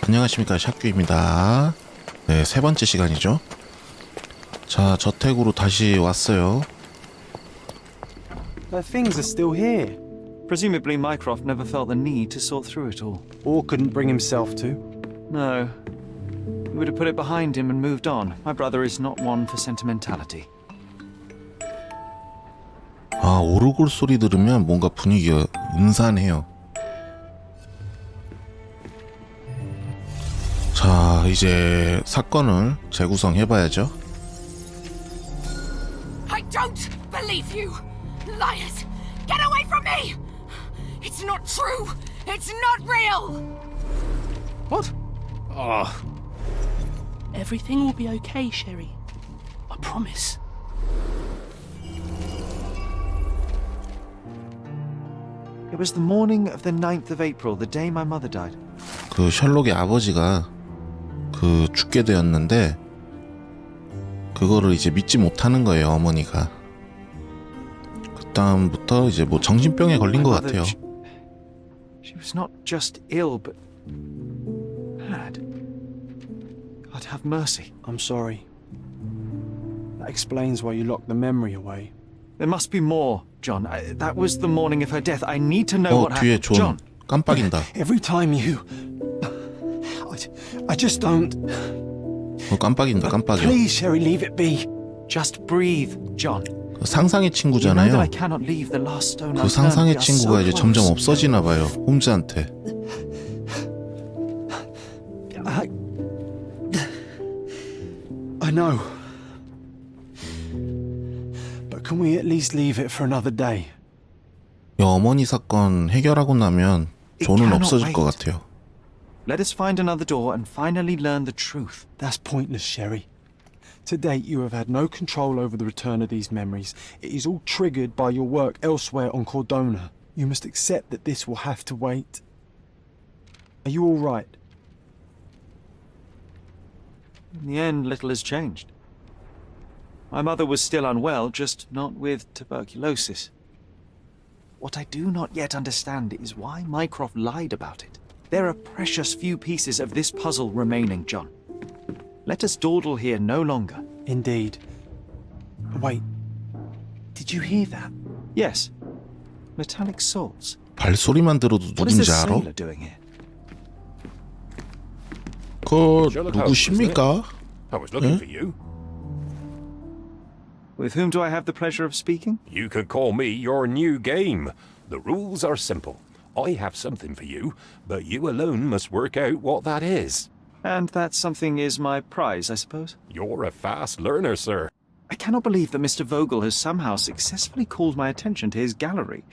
안녕하십니까, 샤큐입니다. 네, 세 번째 시간이죠. 자, 저택으로 다시 왔어요. Their things are still here. Presumably Mycroft never felt the need to sort through it all. Or couldn't bring himself to. No. He would have put it behind him and moved on. My brother is not one for sentimentality. 아, 오르골 소리 들으면 뭔가 분위기가 음산해요. 자, 이제 사건을 재구성해봐야죠. I don't believe you! Liars! Get away from me! It's not true! It's not real! What? Everything will be okay, Sherry. I promise. It was the morning of the 9th of April, the day my mother died. 그 셜록의 아버지가 죽게 되었는데 그거를 이제 믿지 못하는 거예요, 어머니가. 그 다음부터 이제 뭐 정신병에 걸린 것 같아요. She was not just ill, but mad. God have mercy. I'm sorry. That explains why you locked the memory away. There must be more, John. That was the morning of her death. I need to know what 뒤에 happened. 존 John. 깜빡인다. Every time you... I just don't... 깜빡인다, 깜빡이요. Please, Sherry, leave it be. Just breathe, John. 상상의 You know that 친구잖아요. I cannot leave the last stone 그 unturned. 상상의 We are so 친구가 이제 점점 close. 없어지나 봐요, 홈즈한테. I know. But can we at least leave it for another day? 이 어머니 사건 해결하고 나면 존은 없어질 것 같아요. Let us find another door and finally learn the truth. That's pointless, Sherry. To date, you have had no control over the return of these memories. It is all triggered by your work elsewhere on Cordona. You must accept that this will have to wait. Are you all right? In the end, little has changed. My mother was still unwell, just not with tuberculosis. What I do not yet understand is why Mycroft lied about it. There are precious few pieces of this puzzle remaining, John. Let us dawdle here no longer. Indeed. Wait. Did you hear that? Yes. Metallic salts. 발소리만 들어도 What is this 누군지 알아? sailor doing here? 그 Sherlock Holmes, 누구십니까? I was looking Huh? for you. With whom do I have the pleasure of speaking? You could call me your new game. The rules are simple. I have something for you, but you alone must work out what that is. And that something is my prize, I suppose? You're a fast learner, sir. I cannot believe that Mr. Vogel has somehow successfully called my attention to his gallery.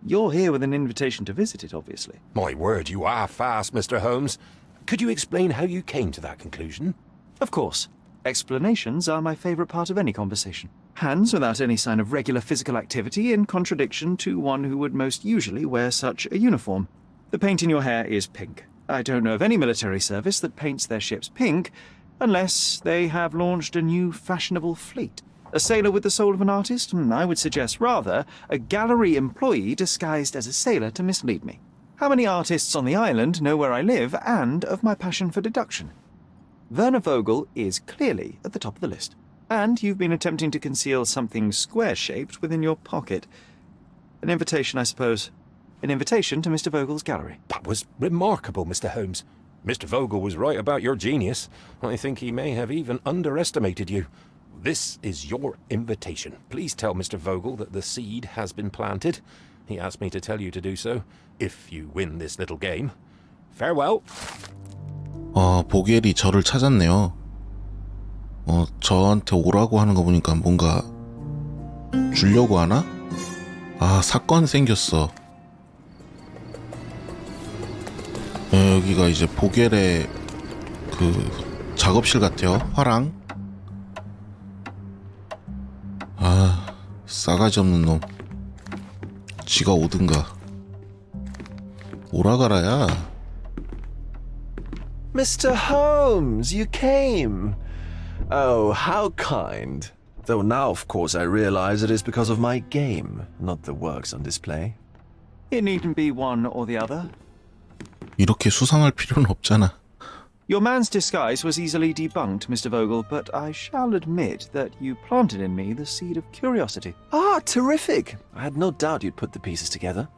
You're here with an invitation to visit it, obviously. My word, you are fast, Mr. Holmes. Could you explain how you came to that conclusion? Of course. Explanations are my favourite part of any conversation. Hands without any sign of regular physical activity in contradiction to one who would most usually wear such a uniform. The paint in your hair is pink. I don't know of any military service that paints their ships pink, unless they have launched a new fashionable fleet. A sailor with the soul of an artist? I would suggest rather a gallery employee disguised as a sailor to mislead me. How many artists on the island know where I live and of my passion for deduction? Werner Vogel is clearly at the top of the list. And you've been attempting to conceal something square-shaped within your pocket. An invitation, I suppose. An invitation to Mr. Vogel's gallery. That was remarkable, Mr. Holmes. Mr. Vogel was right about your genius. I think he may have even underestimated you. This is your invitation. Please tell Mr. Vogel that the seed has been planted. He asked me to tell you to do so, if you win this little game. Farewell. 보겔이 저를 찾았네요. 저한테 오라고 하는 거 보니까 뭔가 주려고 하나? 아, 사건 생겼어. 여기가 이제 보겔의 그 작업실 같아요. 화랑. 아, 싸가지 없는 놈. 지가 오든가. 오라가라야. Mr. Holmes, you came. Oh, how kind. Though now, of course, I realize it is because of my game, not the works on display. It needn't be one or the other. 이렇게 수상할 필요는 없잖아. Your man's disguise was easily debunked, Mr. Vogel, but I shall admit that you planted in me the seed of curiosity. Ah, terrific! I had no doubt you'd put the pieces together.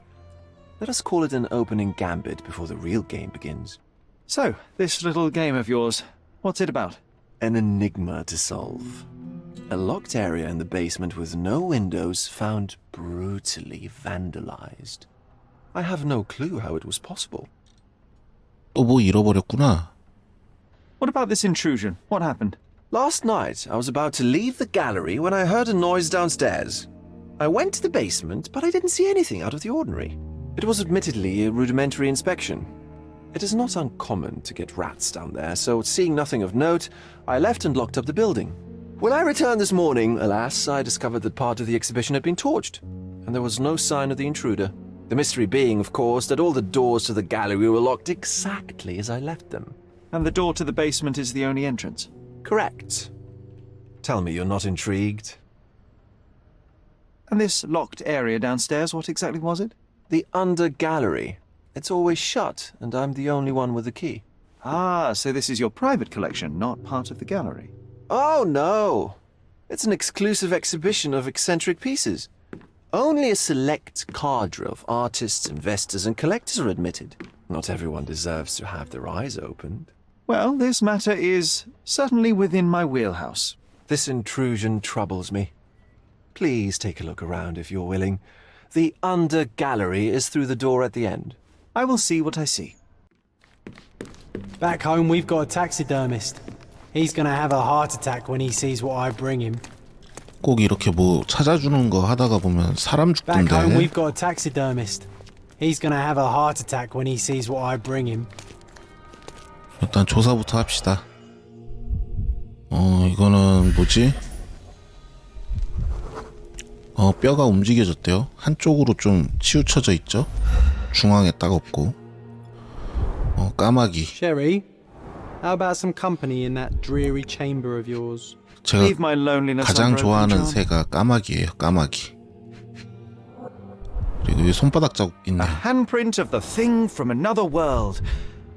Let us call it an opening gambit before the real game begins. So, this little game of yours, what's it about? An enigma to solve. A locked area in the basement with no windows found brutally vandalized. I have no clue how it was possible. 또 뭐 잃어버렸구나. What about this intrusion? What happened? Last night, I was about to leave the gallery when I heard a noise downstairs. I went to the basement, but I didn't see anything out of the ordinary. It was admittedly a rudimentary inspection. It is not uncommon to get rats down there, so seeing nothing of note, I left and locked up the building. When I returned this morning, alas, I discovered that part of the exhibition had been torched, and there was no sign of the intruder. The mystery being, of course, that all the doors to the gallery were locked exactly as I left them. And the door to the basement is the only entrance? Correct. Tell me you're not intrigued. And this locked area downstairs, what exactly was it? The under gallery. It's always shut, and I'm the only one with the key. Ah, so this is your private collection, not part of the gallery. Oh, no. It's an exclusive exhibition of eccentric pieces. Only a select cadre of artists, investors, and collectors are admitted. Not everyone deserves to have their eyes opened. Well, this matter is certainly within my wheelhouse. This intrusion troubles me. Please take a look around if you're willing. The under gallery is through the door at the end. I will see what I see. Back home, we've got a taxidermist. He's gonna have a heart attack when he sees what I bring him. 꼭 이렇게 뭐 찾아주는 거 하다가 보면 사람 Back home, 죽던데. we've got a taxidermist. He's gonna have a heart attack when he sees what I bring him. 일단 조사부터 합시다. 이거는 뭐지? 뼈가 움직여졌대요. 한쪽으로 좀 치우쳐져 있죠. 중앙에 딱 없고. 까마귀. Sherry, how about some company in that dreary chamber of yours? Leave 제가 my loneliness 가장 unbroken, 좋아하는 John. 새가 까마귀예요. 까마귀. 그리고 여기 손바닥 자국 A 있네요. handprint of the thing from another world.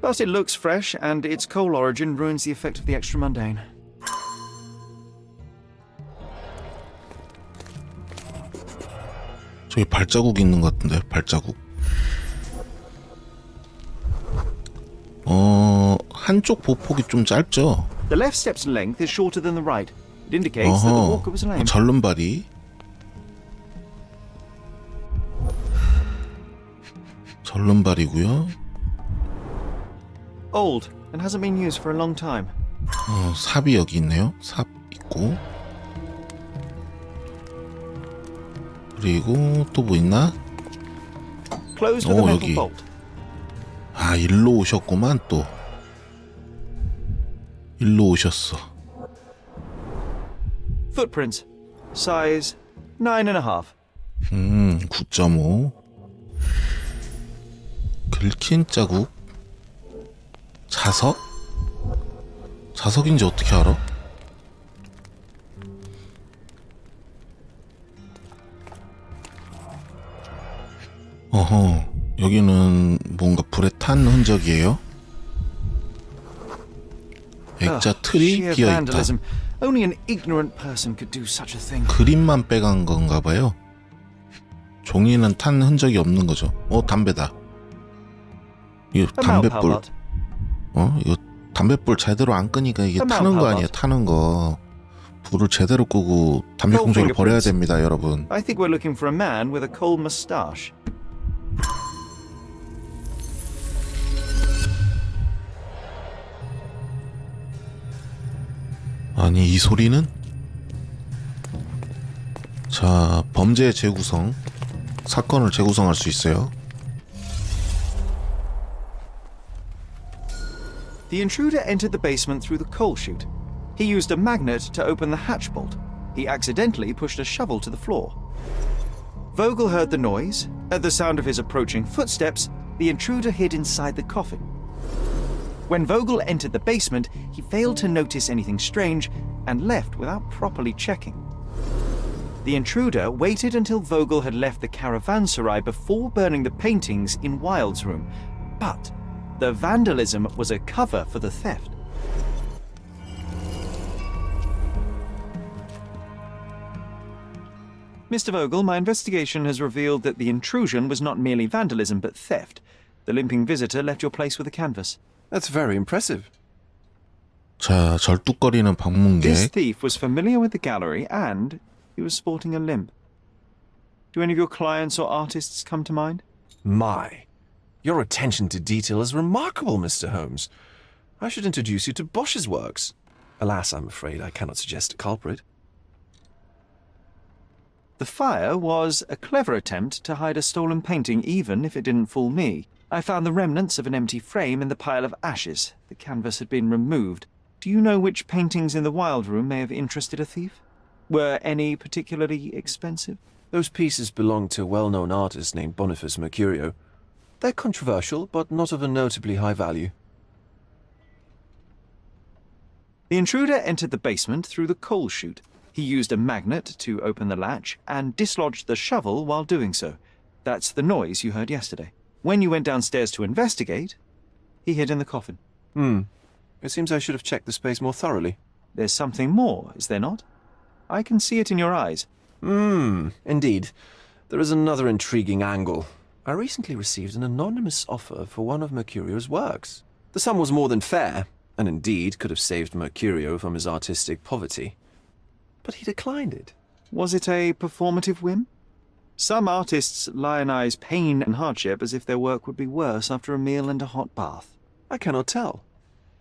But it looks fresh, and its coal origin ruins the effect of the extra mundane. 저기 발자국 있는 것 같은데. 발자국. 한쪽 보폭이 좀 짧죠. The left step's length is shorter than the right. It indicates that the walker was lame. 절름발이. 절름발이고요. Old and hasn't been used for a long time. 삽이 여기 있네요. 삽 있고. 그리고 또 뭐 있나? Closed with a metal 여기. bolt. 아, 일로 오셨구만 또. 일로 오셨어. Footprints. Size 9.5. 9.5. 긁힌 자국. 자석? 자석인지 어떻게 알아? 어허, 여기는 뭔가 불에 탄 흔적이에요. 액자 틀이 Sheer 비어 있다. vandalism. Only an ignorant person could do such a thing. 그림만 빼간 건가 봐요. 종이는 탄 흔적이 없는 거죠. 담배다. 이거 A mouth 담뱃불. palette. 이거 담뱃불 제대로 안 끄니까 이게 A 타는 거 mouth 아니에요? palette. 타는 거. 불을 제대로 끄고 담배 꽁초를 버려야 fingerprints. 됩니다, 여러분. I think we're looking for a man with a coal moustache. 아니, 이 소리는? 자, 범죄 재구성. 사건을 재구성할 수 있어요. The intruder entered the basement through the coal chute. He used a magnet to open the hatch bolt. He accidentally pushed a shovel to the floor. Vogel heard the noise. At the sound of his approaching footsteps, the intruder hid inside the coffin. When Vogel entered the basement, he failed to notice anything strange and left without properly checking. The intruder waited until Vogel had left the caravanserai before burning the paintings in Wilde's room. But The vandalism was a cover for the theft. Mr. Vogel, my investigation has revealed that the intrusion was not merely vandalism but theft. The limping visitor left your place with a canvas. That's very impressive. 자, 절뚝거리는 This 방문객. thief was familiar with the gallery and he was sporting a limp. Do any of your clients or artists come to mind? My, your attention to detail is remarkable, Mr. Holmes. I should introduce you to Bosch's works. Alas, I'm afraid I cannot suggest a culprit. The fire was a clever attempt to hide a stolen painting, even if it didn't fool me. I found the remnants of an empty frame in the pile of ashes. The canvas had been removed. Do you know which paintings in the Wild Room may have interested a thief? Were any particularly expensive? Those pieces belong to a well-known artist named Boniface Mercurio. They're controversial, but not of a notably high value. The intruder entered the basement through the coal chute. He used a magnet to open the latch and dislodged the shovel while doing so. That's the noise you heard yesterday. When you went downstairs to investigate, he hid in the coffin. It seems I should have checked the space more thoroughly. There's something more, is there not? I can see it in your eyes. Indeed. There is another intriguing angle. I recently received an anonymous offer for one of Mercurio's works. The sum was more than fair, and indeed could have saved Mercurio from his artistic poverty. But he declined it. Was it a performative whim? Some artists lionize pain and hardship as if their work would be worse after a meal and a hot bath. I cannot tell.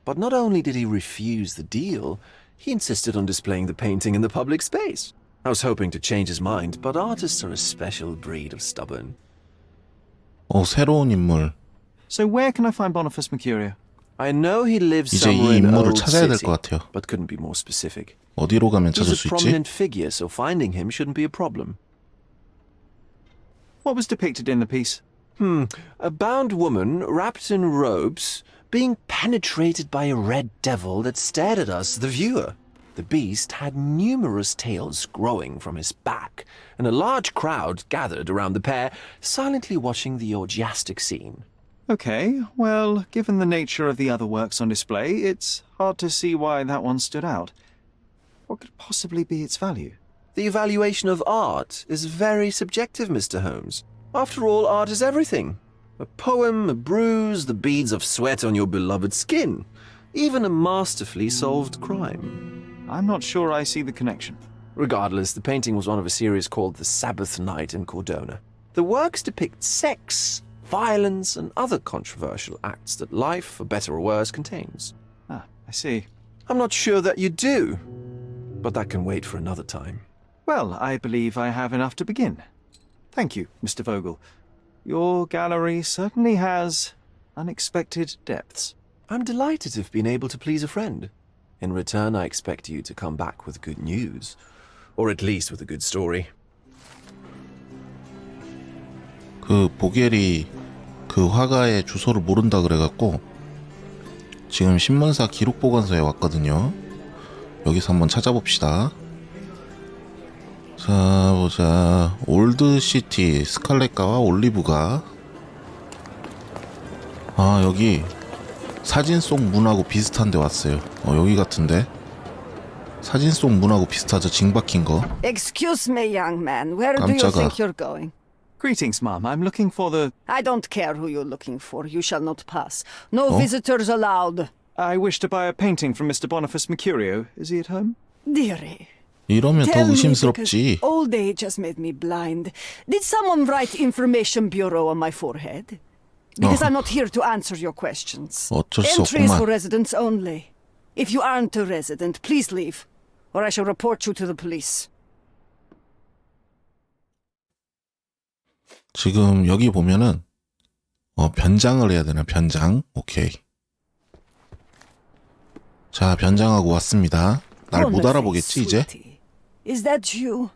But not only did he refuse the deal, he insisted on displaying the painting in the public space. I was hoping to change his mind, but artists are a special breed of stubborn. 새로운 인물. So where can I find Boniface Mercurio? I know he lives 이제 somewhere 이 in 인물을 Old 찾아야 될 City, 것 같아요. but couldn't be more specific. 어디로 가면 찾을 He's 수 a 있지? prominent figure, so finding him shouldn't be a problem. What was depicted in the piece? A bound woman, wrapped in robes, being penetrated by a red devil that stared at us, the viewer. The beast had numerous tails growing from his back, and a large crowd gathered around the pair, silently watching the orgiastic scene. Okay, well, given the nature of the other works on display, it's hard to see why that one stood out. What could possibly be its value? The evaluation of art is very subjective, Mr. Holmes. After all, art is everything. A poem, a bruise, the beads of sweat on your beloved skin. Even a masterfully solved crime. I'm not sure I see the connection. Regardless, the painting was one of a series called The Sabbath Night in Cordona. The works depict sex, violence, and other controversial acts that life, for better or worse, contains. Ah, I see. I'm not sure that you do, but that can wait for another time. Well, I believe I have enough to begin. Thank you, Mr. Vogel. Your gallery certainly has unexpected depths. I'm delighted to have been able to please a friend. In return, I expect you to come back with good news. Or at least with a good story. 그 보겔이 그 화가의 주소를 모른다 그래갖고 지금 신문사 기록 보관소에 왔거든요. 여기서 한번 찾아봅시다. 자, 보자. 올드시티 스칼렛가와 올리브가. 아, 여기 사진 속 문하고 비슷한 데 왔어요. 여기 같은데. 사진 속 문하고 비슷하죠. 징 박힌 거. Excuse me, young man. Where do you 깜짝아. think you're going? Greetings, ma'am. I'm looking for the... I don't care who you're looking for. You shall not pass. No visitors allowed. I wish to buy a painting from Mr. Boniface Mercurio. Is he at home? Dearie, 이러면 더 tell me, 의심스럽지. because old age has made me blind. Did someone write Information Bureau on my forehead? Because I'm not here to answer your questions. 어쩔 수 Entries for 없구만. residents only. If you aren't a resident, please leave, or I shall report you to the police. 지금 여기 보면은 변장을 해야 되나? 변장. 오케이. 자, 변장하고 왔습니다. 날 못 Boniface, 알아보겠지 이제? sweetie. Is that you?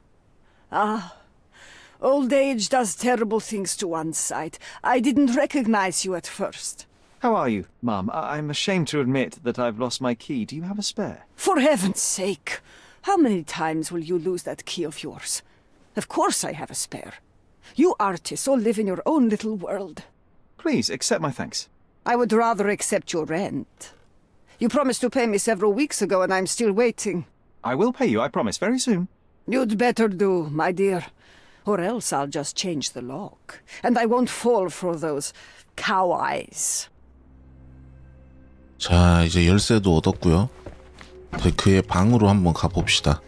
Ah, old age does terrible things to one's sight. I didn't recognize you at first. How are you, ma'am? I'm ashamed to admit that I've lost my key. Do you have a spare? For heaven's sake, how many times will you lose that key of yours? Of course I have a spare. You artists all live in your own little world. Please, accept my thanks. I would rather accept your rent. You promised to pay me several weeks ago, and I'm still waiting. I will pay you, I promise, very soon. You'd better do, my dear. Or else I'll just change the lock. And I won't fall for those cow eyes. 자, 이제 열쇠도 얻었고요. 이제 그의 방으로 한번 가봅시다.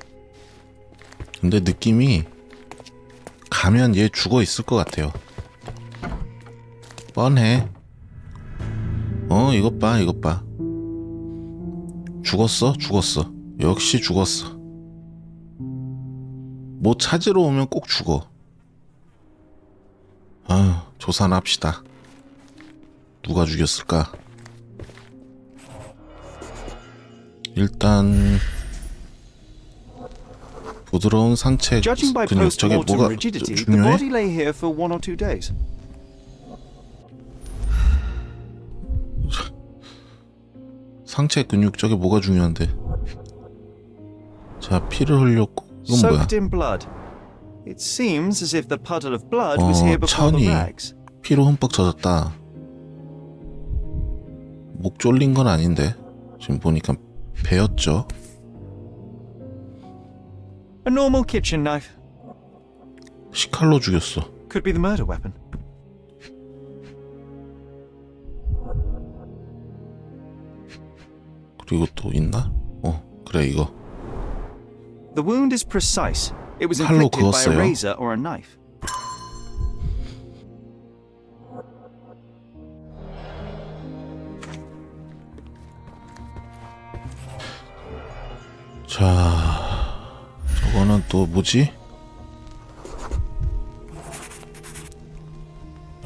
근데 느낌이 가면 얘 죽어 있을 것 같아요. 뻔해. 이것 봐, 이것 봐. 죽었어? 죽었어. 역시 죽었어. 뭐 찾으러 오면 꼭 죽어. 조사나 합시다. 누가 죽였을까? 일단 부드러운 상체 Judging by 근육 저게 post-mortem 뭐가 rigidity, the 중요해? body lay here for 1 or 2 days. 상체 근육 저게 뭐가 중요한데? 자, 피를 흘렸고 이건 뭐야? Soaked in blood. It seems as if the puddle of blood was here before the 천이 rags. 피로 흠뻑 젖었다. 목 졸린 건 아닌데 지금 보니까 배였죠. A normal kitchen knife. 식칼로 죽였어. Could be the murder weapon. 그리고 또 있나? 그래 이거. The wound is precise. It was 칼로 inflicted by a 그었어요. razor or a knife. 자, 저거는 또 뭐지?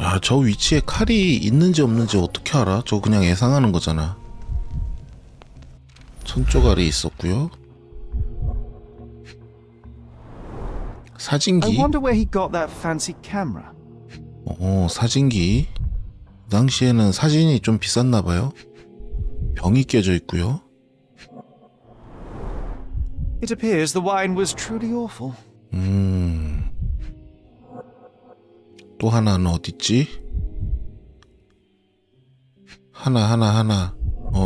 야, 저 위치에 칼이 있는지 없는지 어떻게 알아? 저거 그냥 예상하는 거잖아. 천조갈이 있었고요. I 사진기. wonder where he got that fancy camera. 사진기. 당시에는 사진이 좀 비쌌나 봐요. 병이 깨져 있고요. It appears the wine was truly awful. 또 하나는 어딨지? 하나.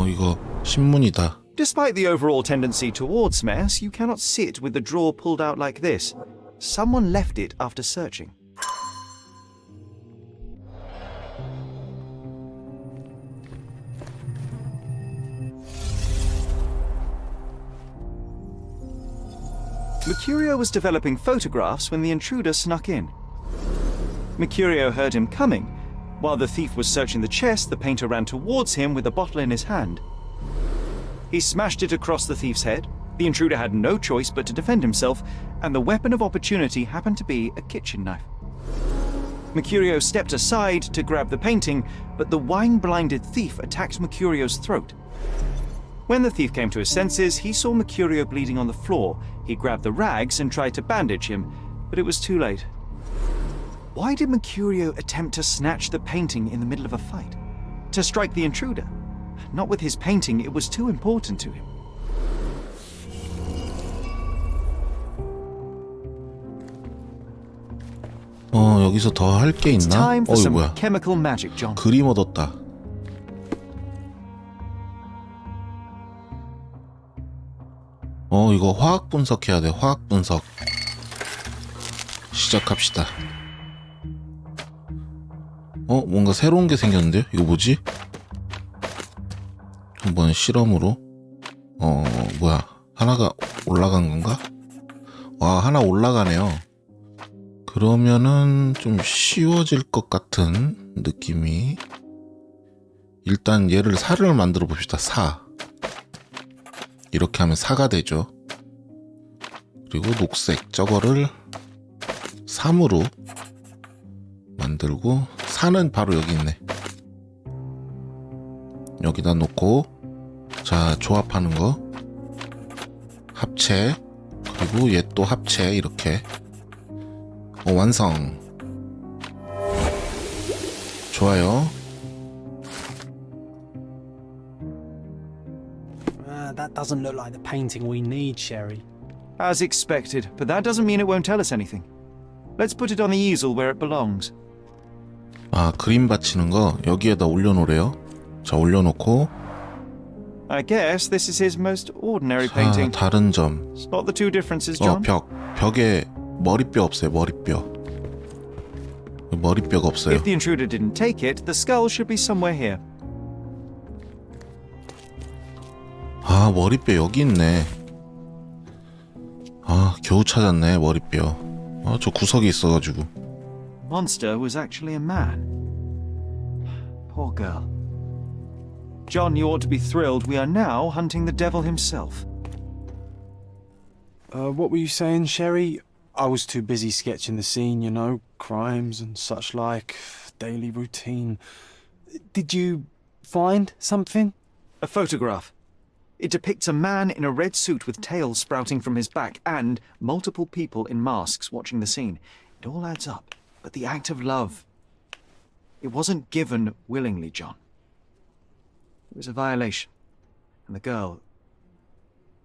이거 신문이다. Despite the overall tendency towards mess, you cannot sit with the drawer pulled out like this. Someone left it after searching. Mercurio was developing photographs when the intruder snuck in. Mercurio heard him coming. While the thief was searching the chest, the painter ran towards him with a bottle in his hand. He smashed it across the thief's head. The intruder had no choice but to defend himself, and the weapon of opportunity happened to be a kitchen knife. Mercurio stepped aside to grab the painting, but the wine-blinded thief attacked Mercurio's throat. When the thief came to his senses, he saw Mercurio bleeding on the floor. He grabbed the rags and tried to bandage him, but it was too late. Why did Mercurio attempt to snatch the painting in the middle of a fight? To strike the intruder? Not with his painting, it was too important to him. 여기서 더 할 게 It's 있나? time for 이거 some 뭐야? chemical magic, John. 그림 얻었다. 이거 화학 분석해야 돼. 화학 분석. 시작합시다. 뭔가 새로운 게 생겼는데요? 이거 뭐지? 한번 실험으로. 뭐야? 하나가 올라간 건가? 와, 하나 올라가네요. 그러면은 좀 쉬워질 것 같은 느낌이. 일단 얘를 살을 만들어 봅시다. 사. 이렇게 하면 사가 되죠. 그리고 녹색 저거를 3으로 만들고, 사는 바로 여기 있네. 여기다 놓고, 자, 조합하는 거 합체, 그리고 얘 또 합체. 이렇게 완성. 좋아요. That doesn't look like the painting we need, Sherry. As expected, but that doesn't mean it won't tell us anything. Let's put it on the easel where it belongs. 아, 그림 받치는 거 여기에다 올려놓으래요. 자, 올려놓고. I guess this is his most ordinary 자, painting. 다른 점. Spot the two differences, John? 벽에 머리뼈 없어요. 머리뼈. 머리뼈가 없어요. If the intruder didn't take it, the skull should be somewhere here. 아, 머리뼈 여기 있네. 아, 겨우 찾았네, 머리뼈. 아, 저 구석에 있어가지고. Monster was actually a man. Poor girl. John, you ought to be thrilled. We are now hunting the devil himself. What were you saying, Sherry? I was too busy sketching the scene, you know, crimes and such like, daily routine. Did you find something? A photograph. It depicts a man in a red suit with tails sprouting from his back and multiple people in masks watching the scene. It all adds up. But the act of love, it wasn't given willingly, John. It was a violation. And the girl...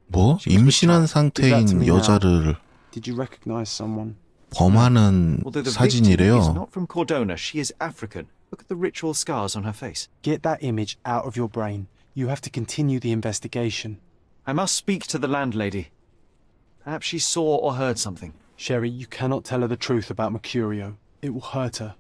뭐? 임신한 상태인 여자를 Did you recognize someone? 범하는 Although the victim is 사진이래요. not from Cordona, she is African. Look at the ritual scars on her face. Get that image out of your brain. You have to continue the investigation. I must speak to the landlady. Perhaps she saw or heard something. Sherry, you cannot tell her the truth about Mercurio. It will hurt her.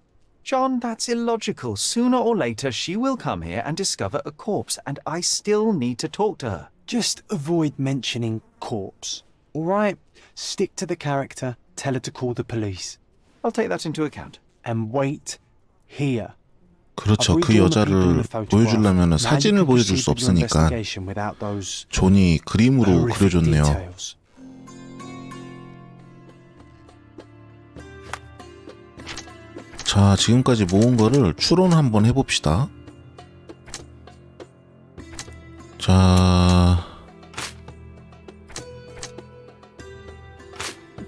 John, that's illogical. Sooner or later, she will come here and discover a corpse, and I still need to talk to her. Just avoid mentioning corpse. All right? Stick to the character. Tell her to call the police. I'll take that into account. And wait here. 그렇죠. 그 여자를 보여주려면 사진을 보여줄 수 없으니까 존이 그림으로 그려줬네요. 자, 지금까지 모은 거를 추론 한번 해봅시다. 자,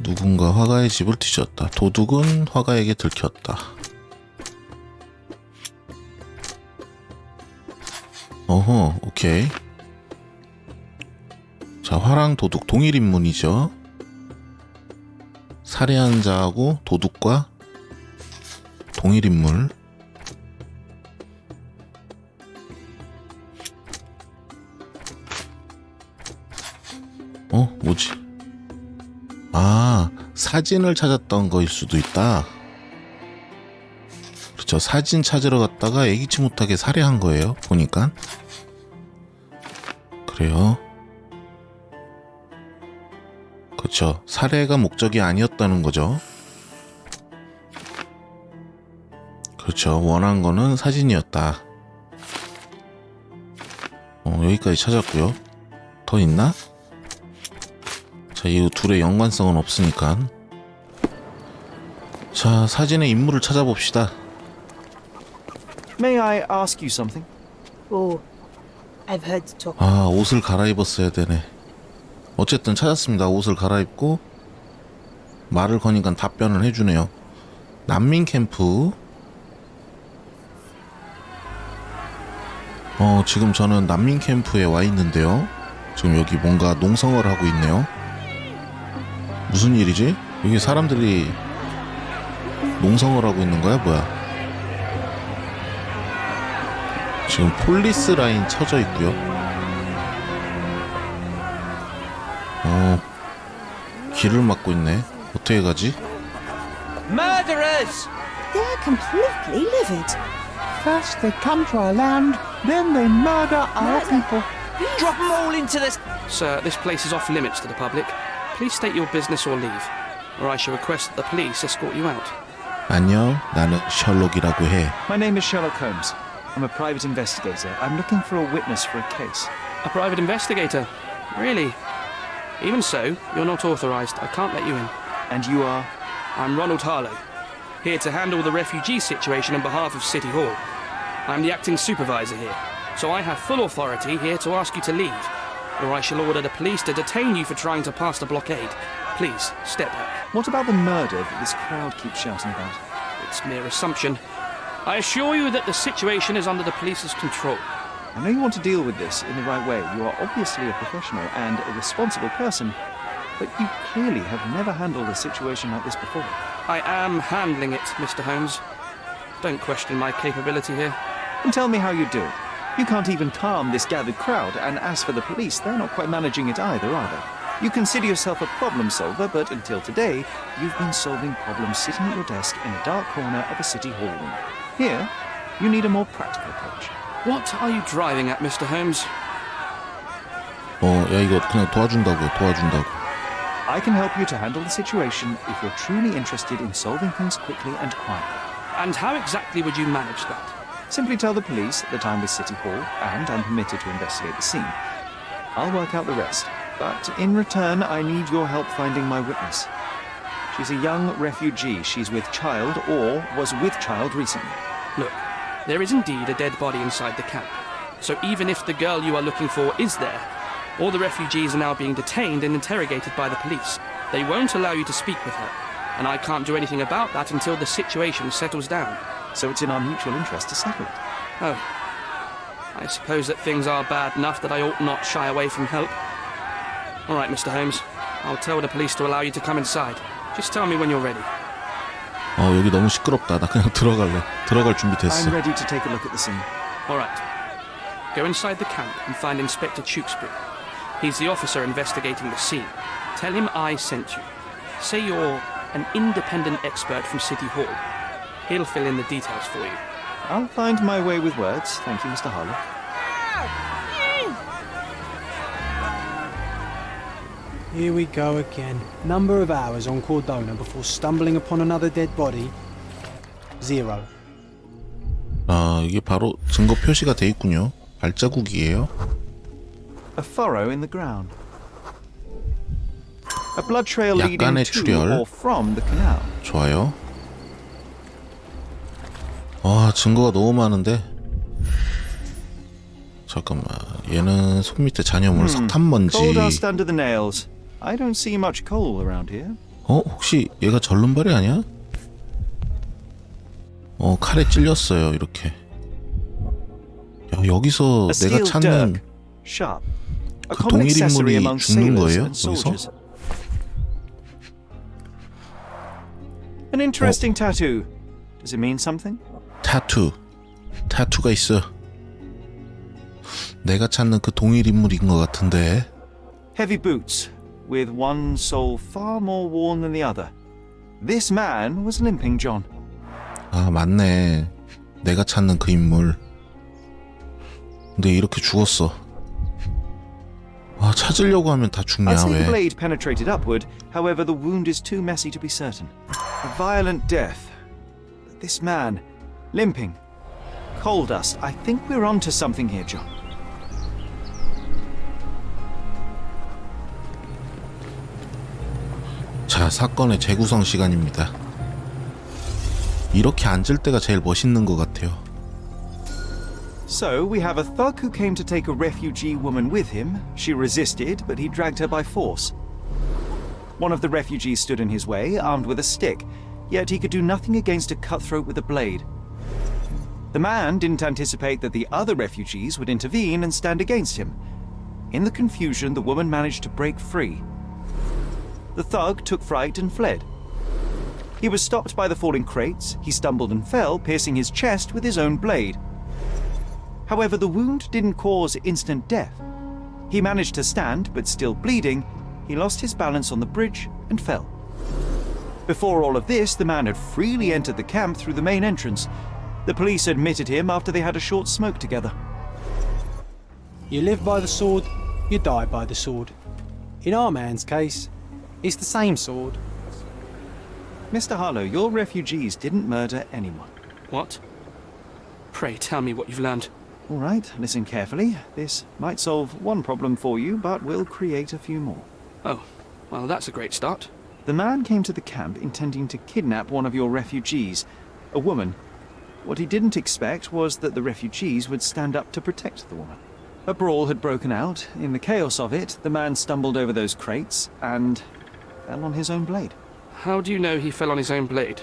누군가 화가의 집을 뒤졌다. 도둑은 화가에게 들켰다. 어허, 오케이. 자, 화랑 도둑 동일 인물이죠. 살해한 자하고 도둑과 동일 인물. 뭐지? 아, 사진을 찾았던 거일 수도 있다. 그렇죠. 사진 찾으러 갔다가 예기치 못하게 살해한 거예요. 보니까. 그래요. 그렇죠. 살해가 목적이 아니었다는 거죠. 그렇죠. 원한 거는 사진이었다. 여기까지 찾았고요. 더 있나? 자, 이 둘의 연관성은 없으니까. 자, 사진의 인물을 찾아봅시다. May I ask you something? Oh, I've heard talk. 아, 옷을 갈아입었어야 되네. 어쨌든 찾았습니다. 옷을 갈아입고 말을 거니까 답변을 해주네요. 난민 캠프. 지금 저는 난민 캠프에 와 있는데요. 지금 여기 뭔가 농성을 하고 있네요. 무슨 일이지? 여기 사람들이 농성을 하고 있는 거야? 뭐야? 지금 폴리스 라인 쳐져 있고요. 길을 막고 있네. 어떻게 가지? Murderers! They're completely livid. First they come to our land, then they murder our people. Drop them all into this... Sir, this place is off limits to the public. Please state your business or leave, or I shall request that the police escort you out. 안녕, 나는 셜록이라고 해. My name is Sherlock Holmes. I'm a private investigator. I'm looking for a witness for a case. A private investigator? Really? Even so, you're not authorized. I can't let you in. And you are? I'm Ronald Harlow, here to handle the refugee situation on behalf of City Hall. I'm the acting supervisor here, so I have full authority here to ask you to leave, or I shall order the police to detain you for trying to pass the blockade. Please, step back. What about the murder that this crowd keeps shouting about? It's mere assumption. I assure you that the situation is under the police's control. I know you want to deal with this in the right way. You are obviously a professional and a responsible person, but you clearly have never handled a situation like this before. I am handling it, Mr. Holmes. Don't question my capability here. And tell me how you do it. You can't even calm this gathered crowd, and as for the police, they're not quite managing it either, are they? You consider yourself a problem solver, but until today, you've been solving problems sitting at your desk in a dark corner of a city hall room. Here, you need a more practical approach. What are you driving at, Mr. Holmes? 야 이거 그냥 도와준다고요. 도와준다고. I can help you to handle the situation if you're truly interested in solving things quickly and quietly. And how exactly would you manage that? Simply tell the police that I'm with City Hall and I'm permitted to investigate the scene. I'll work out the rest, but in return I need your help finding my witness. She's a young refugee. She's with child or was with child recently. Look, there is indeed a dead body inside the camp. So even if the girl you are looking for is there, all the refugees are now being detained and interrogated by the police. They won't allow you to speak with her, and I can't do anything about that until the situation settles down. So it's in our mutual interest to settle it. Oh. I suppose that things are bad enough that I ought not shy away from help. All right, Mr. Holmes. I'll tell the police to allow you to come inside. Just tell me when you're ready. 여기 너무 시끄럽다. 나 그냥 들어갈래. 들어갈 준비 됐어. I'm ready to take a look at the scene. All right. Go inside the camp and find Inspector Tewkesbury. He's the officer investigating the scene. Tell him I sent you. Say you're an independent expert from City Hall. He'll fill in the details for you. I'll find my way with words. Thank you, Mr. Harlow. Here we go again. Number of hours on Cordona before stumbling upon another dead body. 0. 이게 바로 증거 표시가 돼 있군요. 발자국이에요. A furrow in the ground. A blood trail leading 약간의 to 출혈. or from the canal. 좋아요. 증거가 너무 많은데. 잠깐만. 얘는 손 밑에 잔여물, 석탄먼지. Coal dust under the nails. I don't see much coal around here. 혹시 얘가 절름발이 아니야? 칼에 찔렸어요. 이렇게. 야, 여기서 A 내가 steel 찾는 dirk. Sharp. A 그 common 동일 accessory 인물이 among 죽는 sailors 거예요? and 여기서? soldiers. An interesting tattoo. Does it mean something? 타투가 있어. 내가 찾는 그 동일 인물인 것 같은데. Heavy boots, with one sole far more worn than the other. This man was Limping John. 맞네. 내가 찾는 그 인물. 근데 이렇게 죽었어. 찾으려고 하면 다 I'd 죽냐 say the 왜? blade penetrated upward, however the wound is too messy to be certain. A violent death. But this man, Limping, coal dust. I think we're onto something here, John. 자, 사건의 재구성 시간입니다. 이렇게 앉을 때가 제일 멋있는 것 같아요. So, we have a thug who came to take a refugee woman with him. She resisted, but he dragged her by force. One of the refugees stood in his way, armed with a stick, yet he could do nothing against a cutthroat with a blade. The man didn't anticipate that the other refugees would intervene and stand against him. In the confusion, the woman managed to break free. The thug took fright and fled. He was stopped by the falling crates. He stumbled and fell, piercing his chest with his own blade. However, the wound didn't cause instant death. He managed to stand, but still bleeding, he lost his balance on the bridge and fell. Before all of this, the man had freely entered the camp through the main entrance. The police admitted him after they had a short smoke together. You live by the sword, you die by the sword. In our man's case, it's the same sword. Mr. Harlow, your refugees didn't murder anyone. What? Pray tell me what you've learned. All right, listen carefully. This might solve one problem for you, but will create a few more. Oh, well, that's a great start. The man came to the camp intending to kidnap one of your refugees, a woman. What he didn't expect was that the refugees would stand up to protect the woman. A brawl had broken out. In the chaos of it, the man stumbled over those crates and fell on his own blade. How do you know he fell on his own blade?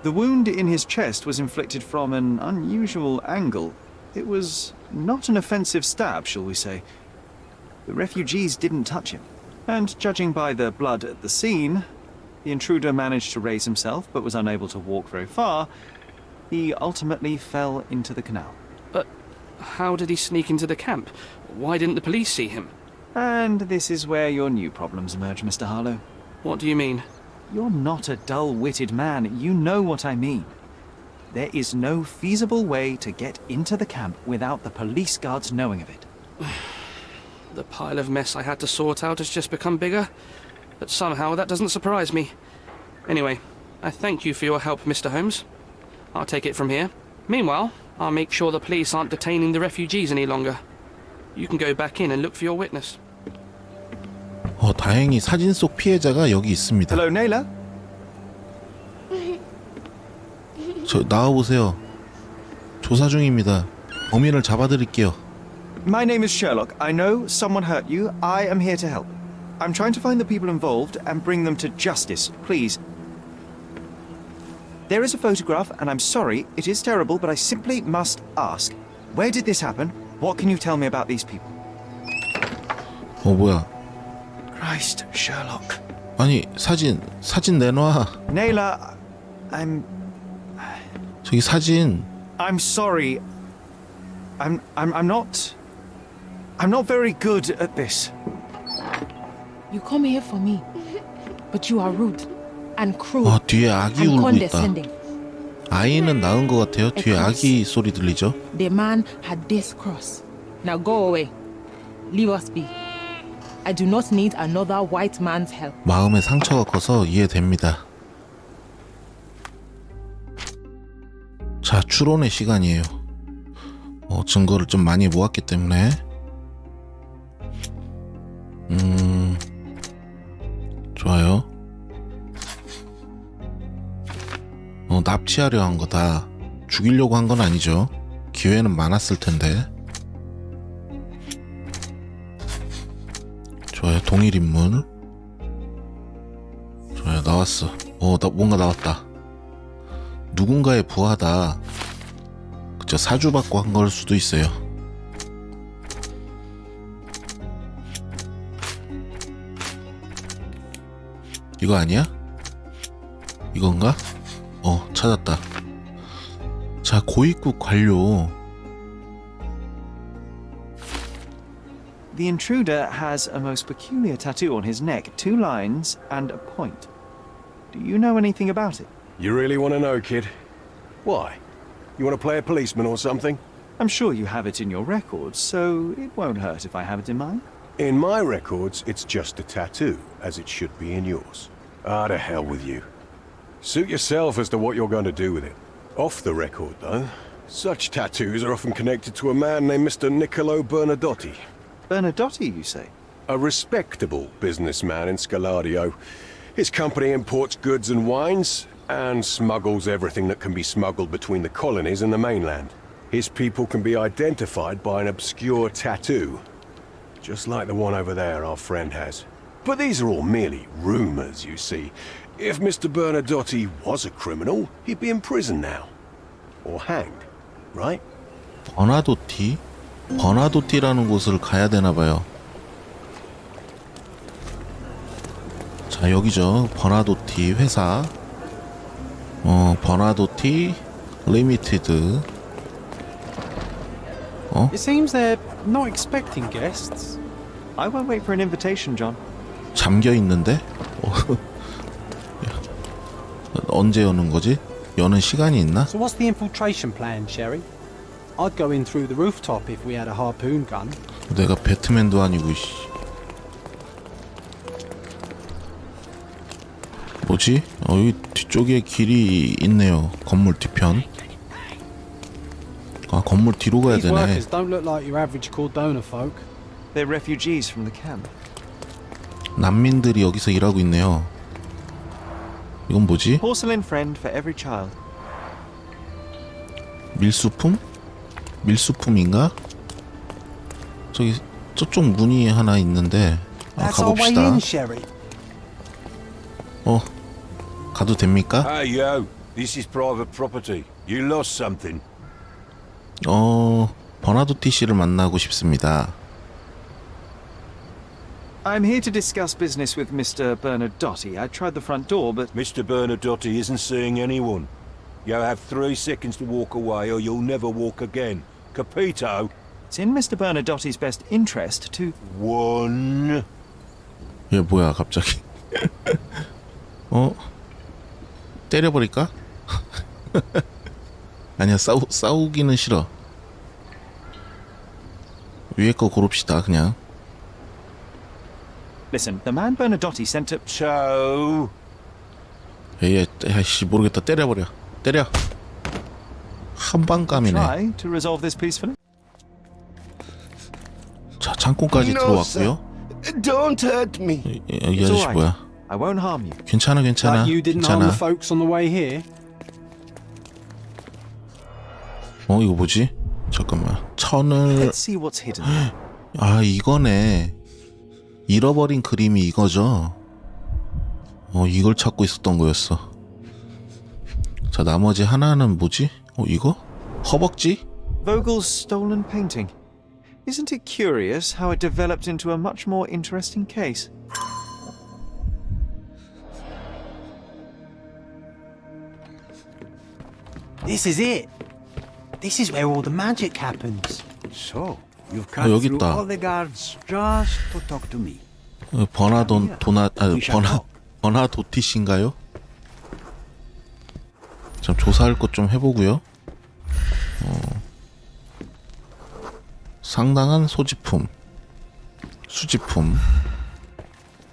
The wound in his chest was inflicted from an unusual angle. It was not an offensive stab, shall we say. The refugees didn't touch him. And judging by the blood at the scene, the intruder managed to raise himself but was unable to walk very far. He ultimately fell into the canal. But How did he sneak into the camp? Why didn't the police see him? And this is where your new problems emerge, Mr. Harlow. What do you mean? You're not a dull-witted man. You know what I mean. There is no feasible way to get into the camp without the police guards knowing of it. The pile of mess I had to sort out has just become bigger, but somehow that doesn't surprise me. Anyway, I thank you for your help, Mr. Holmes. I'll take it from here. Meanwhile, I'll make sure the police aren't detaining the refugees any longer. You can go back in and look for your witness. 다행히 사진 속 피해자가 여기 있습니다. Hello, Naylor. 저 나와보세요. 조사 중입니다. 범인을 잡아드릴게요. My name is Sherlock. I know someone hurt you. I am here to help. I'm trying to find the people involved and bring them to justice. Please. There is a photograph, and I'm sorry, it is terrible, but I simply must ask. Where did this happen? What can you tell me about these people? 뭐야? Christ, Sherlock. 아니 사진 내놔. Naylor, 저기 사진. I'm sorry. I'm not very good at this. You come here for me, but you are rude and cruel 뒤에 아기 and 울고 있다. condescending. 아이는 낳은 것 같아요. 뒤에 아기 소리 들리죠? The man had this cross. Now go away. Leave us be. I do not need another white man's help. 마음의 상처가 커서 이해됩니다. 자, 추론의 시간이에요. 증거를 좀 많이 모았기 때문에 좋아요. 납치하려 한 거다. 죽이려고 한 건 아니죠. 기회는 많았을 텐데. 좋아요. 동일 인물. 좋아요. 나왔어. 뭔가 나왔다. 누군가의 부하다. 그쵸. 사주받고 한 걸 수도 있어요. 이거 아니야? 이건가? 찾았다. 자, 고위급 관료. The intruder has a most peculiar tattoo on his neck, 2 lines and a point. Do you know anything about it? You really want to know, kid? Why? You want to play a policeman or something? I'm sure you have it in your records, so it won't hurt if I have it in mine. In my records, it's just a tattoo, as it should be in yours. To hell with you. Suit yourself as to what you're going to do with it. Off the record, though, such tattoos are often connected to a man named Mr. Niccolo Bernadotti. Bernadotti, you say? A respectable businessman in Scalario. His company imports goods and wines, and smuggles everything that can be smuggled between the colonies and the mainland. His people can be identified by an obscure tattoo, just like the one over there our friend has. But these are all merely rumors, you see. If Mr. Bernadotti was a criminal, he'd be in prison now. Or hanged, right? 버나도티? 버나도티라는 곳을 가야 되나 봐요. 자, 여기죠. 버나도티 회사. 버나도티 리미티드. It seems they're not expecting guests. I won't wait for an invitation, John. 잠겨 있는데? 언제 여는 거지? 여는 시간이 있나? So what's the infiltration plan, Sherry? I'd go in through the rooftop if we had a harpoon gun. 내가 배트맨도 아니고 씨. 뭐지? 여기 뒤쪽에 길이 있네요. 건물 뒤편. 건물 뒤로 가야 These 되네. workers don't look like your average Cordona folk. They're refugees from the camp. 난민들이 여기서 일하고 있네요. 이건 뭐지? Porcelain friend for every child. 밀수품? 밀수품인가? 저기 저쪽 문이 하나 있는데 That's our way 가봅시다. in, Sherry. 가도 됩니까? Hey, yo. This is private property. You lost something. 버나도티 씨를 만나고 싶습니다. I'm here to discuss business with Mr. Bernadotti. I tried the front door, but... Mr. Bernadotti isn't seeing anyone. You have 3 seconds to walk away or you'll never walk again. Capito? It's in Mr. Bernardotti's best interest to... One. 얘 뭐야 갑자기? 때려버릴까? 아니야 싸우기는 싫어. 위에 거 고릅시다 그냥. Listen, the man Bernadotti sent to... So... 에이씨 모르겠다. 때려. 한방감이네. Try to resolve this peacefully. 자 창고까지 No, sir. 들어왔고요. Don't hurt me. 이 아저씨 뭐야? I won't harm you. 괜찮아. Like you didn't harm the folks on the way here. 이거 뭐지? 잠깐만. 천을. Let's see what's hidden. 아 이거네. 잃어버린 그림이 이거죠. 이걸 찾고 있었던 거였어. 자 나머지 하나는 뭐지? 이거? 허벅지? Vogel's stolen painting. Isn't it curious how it developed into a much more interesting case? This is it. This is where all the magic happens. So, you've cut 여기 through 있다. all the guards just to talk to me. 버나도티신가요? 좀 조사할 것 좀 해보고요. 상당한 수집품.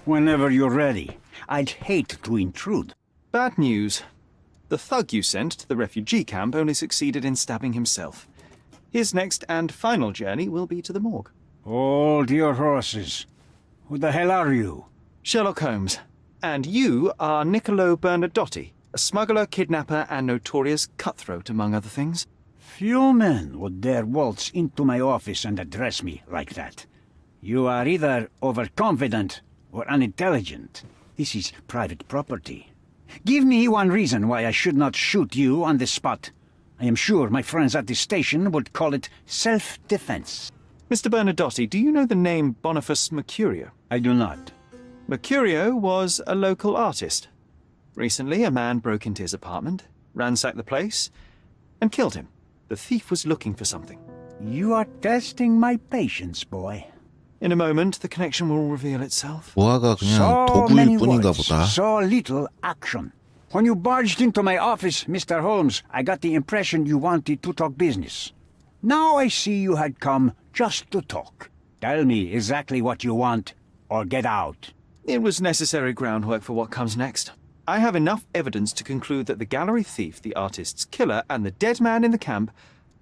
Whenever you're ready. I'd hate to intrude. Bad news. The thug you sent to the refugee camp only succeeded in stabbing himself. His next and final journey will be to the morgue. Hold your horses. Who the hell are you? Sherlock Holmes. And you are Niccolo Bernadotti, a smuggler, kidnapper, and notorious cutthroat, among other things. Few men would dare waltz into my office and address me like that. You are either overconfident or unintelligent. This is private property. Give me one reason why I should not shoot you on the spot. I am sure my friends at the station would call it self-defense. Mr. Bernadotti, do you know the name Boniface Mercurio? I do not. Mercurio was a local artist. Recently, a man broke into his apartment, ransacked the place, and killed him. The thief was looking for something. You are testing my patience, boy. In a moment, the connection will reveal itself. 보아가 그냥 So 도구일 many 뿐인가 words, 보다. so little action. When you barged into my office, Mr. Holmes, I got the impression you wanted to talk business. Now I see you had come just to talk. Tell me exactly what you want, or get out. It was necessary groundwork for what comes next. I have enough evidence to conclude that the gallery thief, the artist's killer, and the dead man in the camp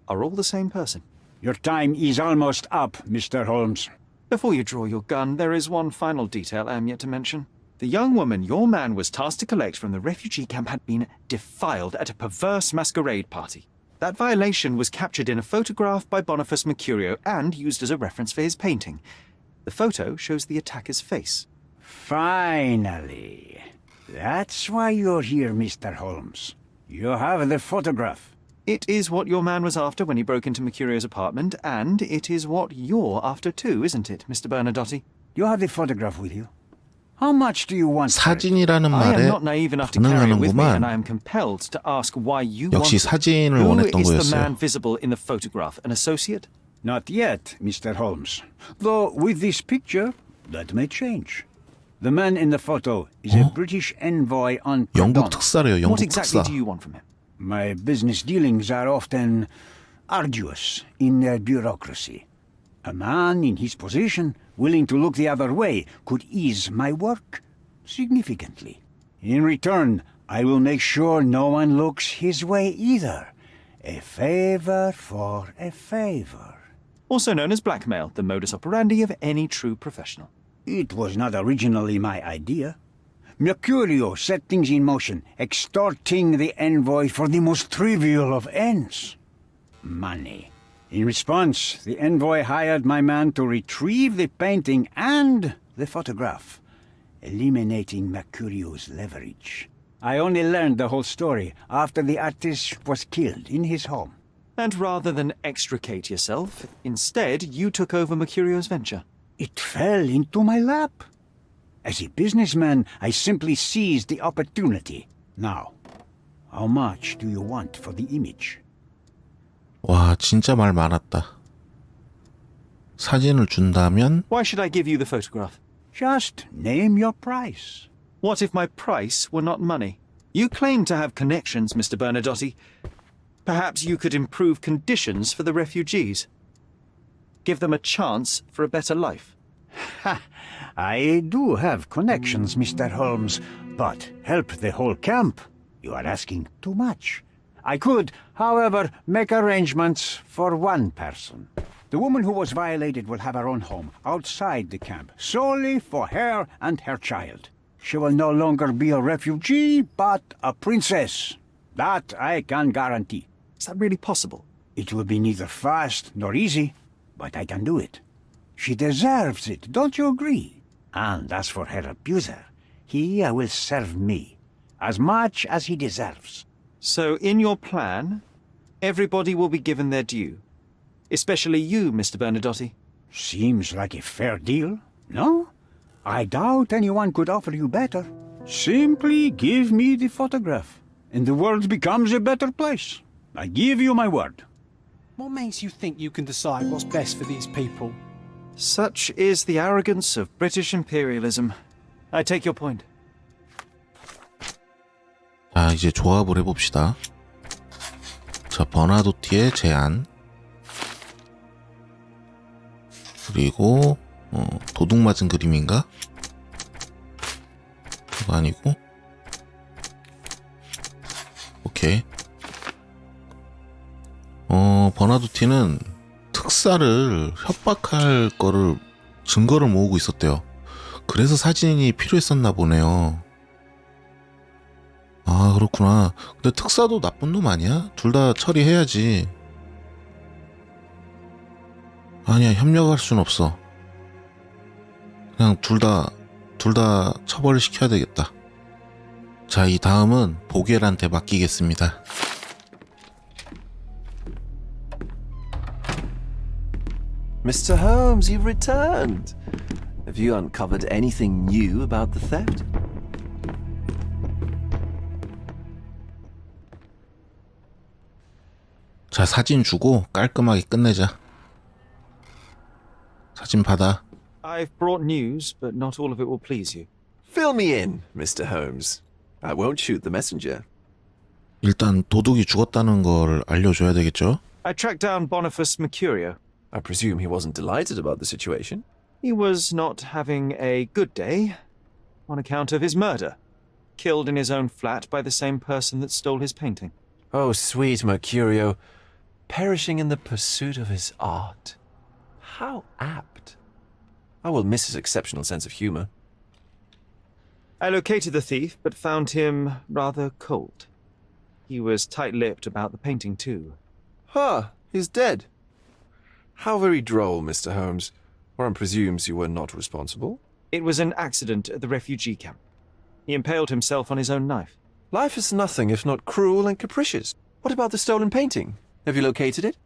are all the same person. Your time is almost up, Mr. Holmes. Before you draw your gun, there is one final detail I am yet to mention. The young woman your man was tasked to collect from the refugee camp had been defiled at a perverse masquerade party. That violation was captured in a photograph by Boniface Mercurio and used as a reference for his painting. The photo shows the attacker's face. Finally. That's why you're here, Mr. Holmes. You have the photograph. It is what your man was after when he broke into Mercurio's apartment, and it is what you're after too, isn't it, Mr. Bernadotti? You have the photograph with you? How much do you want for it? 사진이라는 I am 말에 not naive enough to carry it with me, and I 반응하는구만. am compelled to ask why you want 역시 it. 사진을 Who 원했던 is the man 거였어요. visible in the photograph? An associate? Not yet, Mr. Holmes. Though with this picture, that may change. The man in the photo is a British envoy on 영국 Cordon. 특사래요. What 영국 exactly 특사. do you want from him? My business dealings are often arduous in their bureaucracy. A man in his position, willing to look the other way, could ease my work significantly. In return, I will make sure no one looks his way either. A favor for a favor. Also known as blackmail, the modus operandi of any true professional. It was not originally my idea. Mercurio set things in motion, extorting the envoy for the most trivial of ends. Money. In response, the envoy hired my man to retrieve the painting and the photograph, eliminating Mercurio's leverage. I only learned the whole story after the artist was killed in his home. And rather than extricate yourself, instead you took over Mercurio's venture. It fell into my lap. As a businessman, I simply seized the opportunity. Now, how much do you want for the image? 와, 진짜 말 많았다. 사진을 준다면 Why should I give you the photograph? Just name your price. What if my price were not money? You claim to have connections, Mr. Bernadotte. Perhaps you could improve conditions for the refugees. Give them a chance for a better life. Ha! I do have connections, Mr. Holmes, but help the whole camp? You are asking too much. I could, however, make arrangements for one person. The woman who was violated will have her own home outside the camp, solely for her and her child. She will no longer be a refugee, but a princess. That I can guarantee. Is that really possible? It will be neither fast nor easy, but I can do it. She deserves it, don't you agree? And as for her abuser, he will serve me, as much as he deserves. So, in your plan, everybody will be given their due. Especially you, Mr. Bernadotte. Seems like a fair deal, no? I doubt anyone could offer you better. Simply give me the photograph, and the world becomes a better place. I give you my word. What makes you think you can decide what's best for these people? Such is the arrogance of British imperialism. I take your point. 자, 이제 조합을 해봅시다. 자, 버나도티의 제안. 그리고 도둑 맞은 그림인가? 그거 아니고. 오케이. 버나도티는 특사를 협박할 거를 증거를 모으고 있었대요. 그래서 사진이 필요했었나 보네요. 아, 그렇구나. 근데 특사도 나쁜 놈 아니야? 둘 다 처리해야지. 아니야, 협력할 순 없어. 그냥 둘 다 처벌을 시켜야 되겠다. 자, 이 다음은 보겔한테 맡기겠습니다. Mr. Holmes, you've returned. Have you uncovered anything new about the theft? 자, 사진 주고 깔끔하게 끝내자. 사진 받아. I've brought news, but not all of it will please you. Fill me in, Mr. Holmes. I won't shoot the messenger. 일단 도둑이 죽었다는 걸 알려줘야 되겠죠? I tracked down Boniface Mercurio. I presume he wasn't delighted about the situation. He was not having a good day on account of his murder. Killed in his own flat by the same person that stole his painting. Oh, sweet Mercurio. Perishing in the pursuit of his art. How apt. I will miss his exceptional sense of humor. I located the thief, but found him rather cold. He was tight-lipped about the painting, too. Huh, he's dead. How very droll, Mr. Holmes. One presumes you were not responsible. It was an accident at the refugee camp. He impaled himself on his own knife. Life is nothing if not cruel and capricious. What about the stolen painting? Have you located it?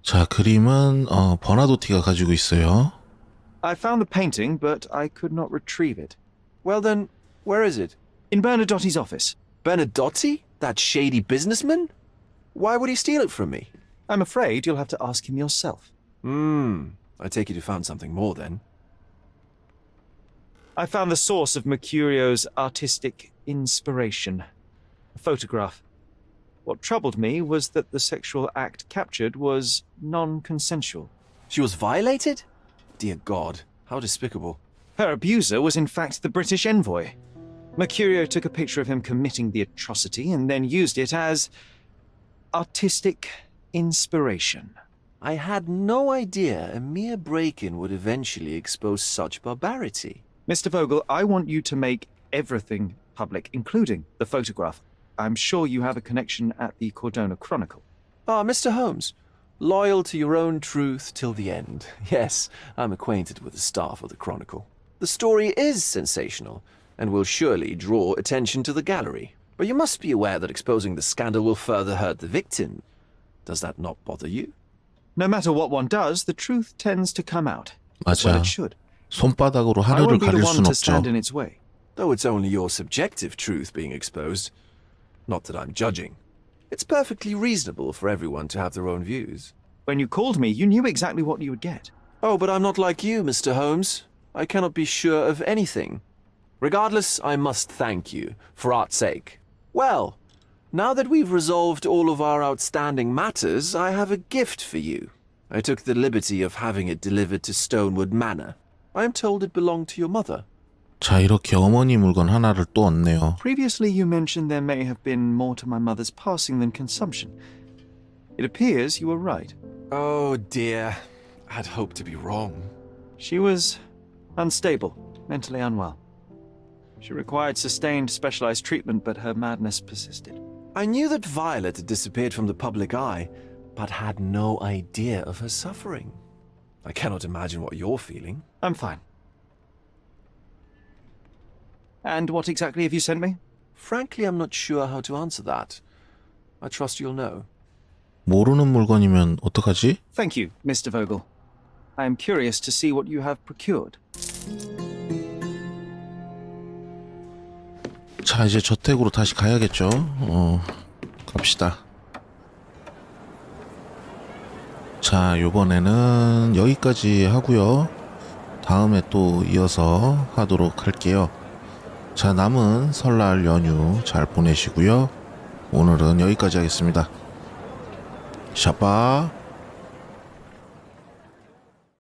자, 그림은 버나도티가 가지고 있어요. I found the painting, but I could not retrieve it. Well then, where is it? In Bernadotte's office. Bernadotte? That shady businessman? Why would he steal it from me? I'm afraid you'll have to ask him yourself. I take it you found something more then. I found the source of Mercurio's artistic inspiration. A photograph. What troubled me was that the sexual act captured was non-consensual. She was violated? Dear God, how despicable. Her abuser was in fact the British envoy. Mercurio took a picture of him committing the atrocity and then used it as artistic inspiration. I had no idea a mere break-in would eventually expose such barbarity. Mr. Vogel, I want you to make everything public, including the photograph. I'm sure you have a connection at the Cordona Chronicle. Ah, Mr. Holmes. Loyal to your own truth till the end. Yes, I'm acquainted with the staff of the Chronicle. The story is sensational, and will surely draw attention to the gallery. But you must be aware that exposing the scandal will further hurt the victim. Does that not bother you? No matter what one does, the truth tends to come out. That's what 맞아. it should. 손바닥으로 I 하늘을 won't be the 가릴 one 순 to 없죠. stand in its way. Though it's only your subjective truth being exposed. Not that I'm judging. It's perfectly reasonable for everyone to have their own views. When you called me, you knew exactly what you would get. Oh, but I'm not like you, Mr. Holmes. I cannot be sure of anything. Regardless, I must thank you, for art's sake. Well, now that we've resolved all of our outstanding matters, I have a gift for you. I took the liberty of having it delivered to Stonewood Manor. I am told it belonged to your mother. 자, 이렇게 어머니 물건 하나를 또 얻네요. Previously, you mentioned there may have been more to my mother's passing than consumption. It appears you were right. Oh dear, I'd hoped to be wrong. She was unstable, mentally unwell. She required sustained specialized treatment, but her madness persisted. I knew that Violet had disappeared from the public eye, but had no idea of her suffering. I cannot imagine what you're feeling. I'm fine. And what exactly have you sent me? Frankly, I'm not sure how to answer that. I trust you'll know. 모르는 물건이면 어떡하지? Thank you, Mr. Vogel. I am curious to see what you have procured. 자, 이제 저택으로 다시 가야겠죠. 갑시다. 자, 요번에는 여기까지 하고요. 다음에 또 이어서 하도록 할게요. 자, 남은 설날 연휴 잘 보내시고요. 오늘은 여기까지 하겠습니다. 샤빠.